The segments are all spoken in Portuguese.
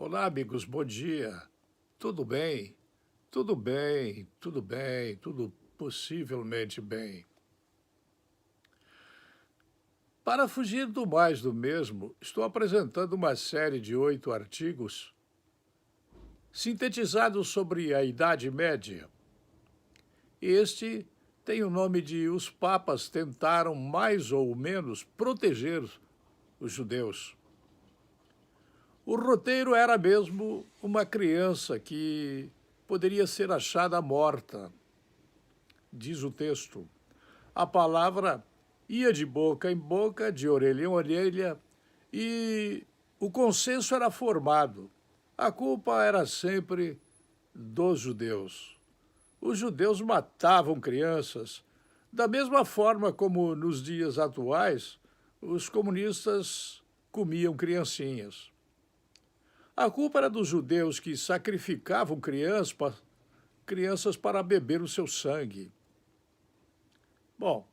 Olá, amigos, bom dia. Tudo bem? Tudo bem, tudo bem, tudo possivelmente bem. Para fugir do mais do mesmo, estou apresentando uma série de 8 artigos sintetizados sobre a Idade Média. Este tem o nome de Os Papas Tentaram Mais ou Menos Proteger os Judeus. O roteiro era mesmo uma criança que poderia ser achada morta, diz o texto. A palavra ia de boca em boca, de orelha em orelha, e o consenso era formado. A culpa era sempre dos judeus. Os judeus matavam crianças, da mesma forma como nos dias atuais os comunistas comiam criancinhas. A culpa era dos judeus que sacrificavam crianças para beber o seu sangue. Bom,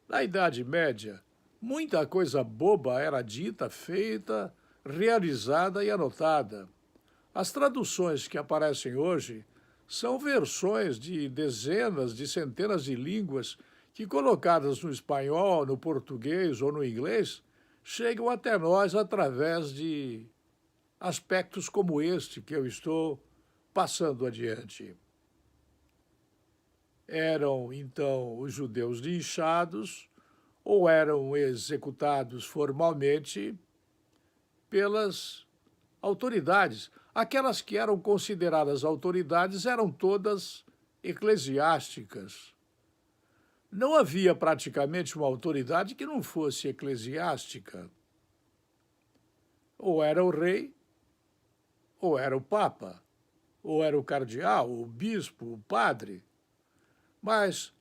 na Idade Média, muita coisa boba era dita, feita, realizada e anotada. As traduções que aparecem hoje são versões de dezenas, de centenas de línguas que, colocadas no espanhol, no português ou no inglês, chegam até nós através de aspectos como este que eu estou passando adiante. Eram, então, os judeus linchados ou eram executados formalmente pelas autoridades. Aquelas que eram consideradas autoridades eram todas eclesiásticas. Não havia praticamente uma autoridade que não fosse eclesiástica. Ou era o rei, ou era o papa, ou era o cardeal, o bispo, o padre. Mas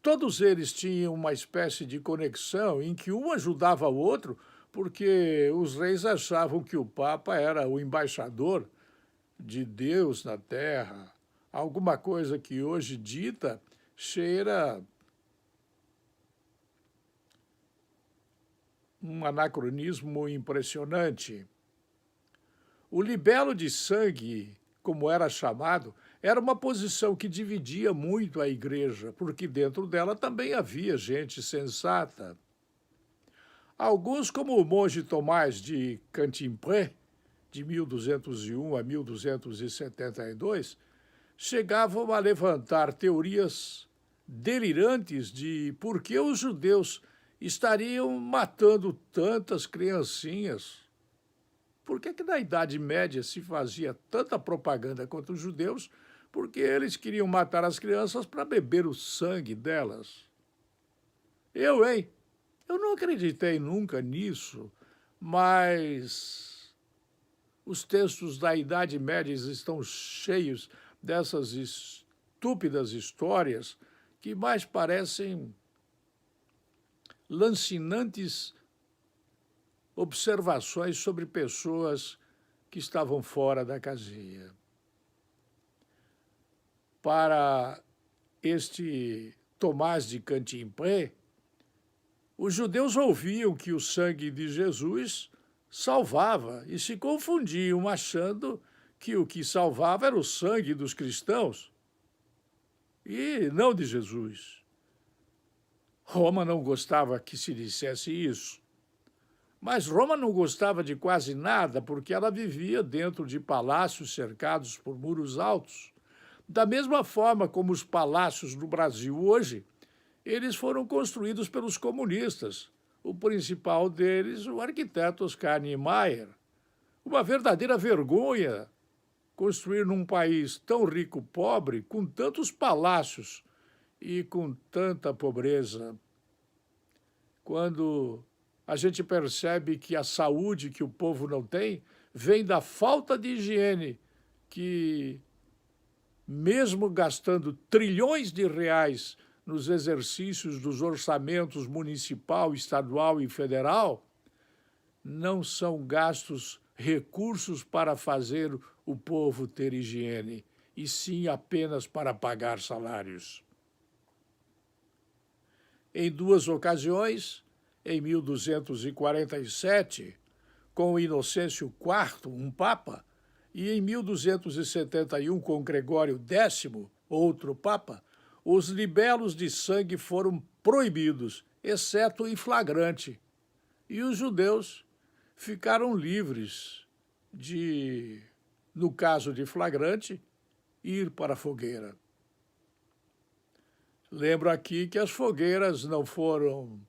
todos eles tinham uma espécie de conexão em que um ajudava o outro, porque os reis achavam que o papa era o embaixador de Deus na terra, alguma coisa que hoje dita cheira um anacronismo impressionante. O libelo de sangue, como era chamado, era uma posição que dividia muito a igreja, porque dentro dela também havia gente sensata. Alguns, como o monge Tomás de Cantimpré, de 1201 a 1272, chegavam a levantar teorias delirantes de por que os judeus estariam matando tantas criancinhas. Por que na Idade Média se fazia tanta propaganda contra os judeus? Porque eles queriam matar as crianças para beber o sangue delas. Hein? Eu não acreditei nunca nisso, mas os textos da Idade Média estão cheios dessas estúpidas histórias que mais parecem lancinantes observações sobre pessoas que estavam fora da casinha. Para este Tomás de Cantimpré, os judeus ouviam que o sangue de Jesus salvava e se confundiam, achando que o que salvava era o sangue dos cristãos e não de Jesus. Roma não gostava que se dissesse isso. Mas Roma não gostava de quase nada porque ela vivia dentro de palácios cercados por muros altos. Da mesma forma como os palácios no Brasil hoje, eles foram construídos pelos comunistas. O principal deles, o arquiteto Oscar Niemeyer. Uma verdadeira vergonha construir num país tão rico pobre, com tantos palácios e com tanta pobreza. Quando a gente percebe que a saúde que o povo não tem vem da falta de higiene, que, mesmo gastando trilhões de reais nos exercícios dos orçamentos municipal, estadual e federal, não são gastos recursos para fazer o povo ter higiene, e sim apenas para pagar salários. Em 2 ocasiões, em 1247, com Inocêncio IV, um papa, E em 1271, com Gregório X, outro papa, os libelos de sangue foram proibidos, exceto em flagrante, e os judeus ficaram livres de, no caso de flagrante, ir para a fogueira. Lembro aqui que as fogueiras não foram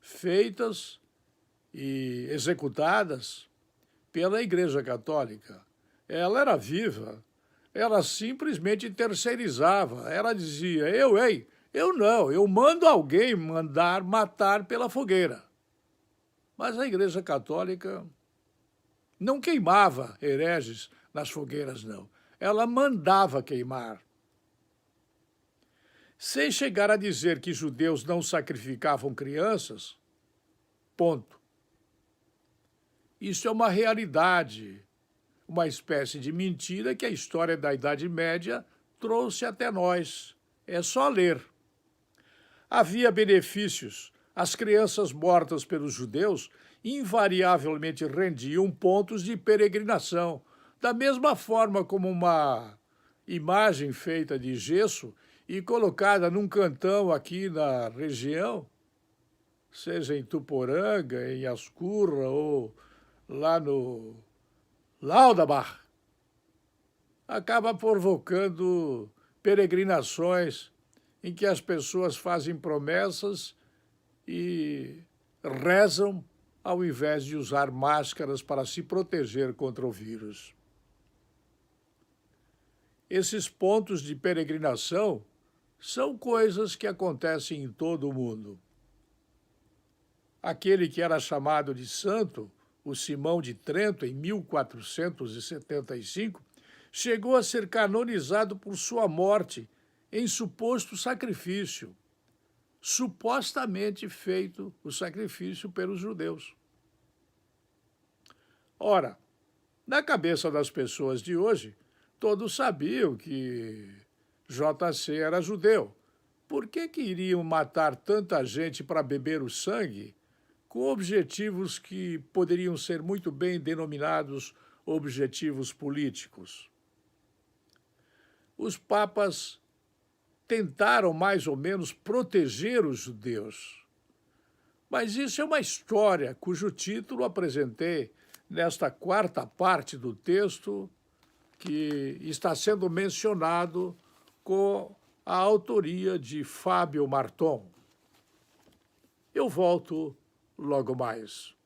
feitas e executadas pela Igreja Católica. Ela era viva, ela simplesmente terceirizava. Ela dizia, eu não, eu mando alguém mandar matar pela fogueira. Mas a Igreja Católica não queimava hereges nas fogueiras, não. Ela mandava queimar. Sem chegar a dizer que judeus não sacrificavam crianças, ponto. Isso é uma realidade, uma espécie de mentira que a história da Idade Média trouxe até nós. É só ler. Havia benefícios. As crianças mortas pelos judeus invariavelmente rendiam pontos de peregrinação, da mesma forma como uma imagem feita de gesso e colocada num cantão aqui na região, seja em Tuporanga, em Ascurra ou lá no Laudabach, acaba provocando peregrinações em que as pessoas fazem promessas e rezam ao invés de usar máscaras para se proteger contra o vírus. Esses pontos de peregrinação são coisas que acontecem em todo o mundo. Aquele que era chamado de santo, o Simão de Trento, em 1475, chegou a ser canonizado por sua morte em suposto sacrifício, supostamente feito o sacrifício pelos judeus. Ora, na cabeça das pessoas de hoje, todos sabiam que JC era judeu. Por que iriam matar tanta gente para beber o sangue com objetivos que poderiam ser muito bem denominados objetivos políticos? Os papas tentaram mais ou menos proteger os judeus. Mas isso é uma história cujo título apresentei nesta quarta parte do texto que está sendo mencionado com a autoria de Fábio Marton. Eu volto logo mais.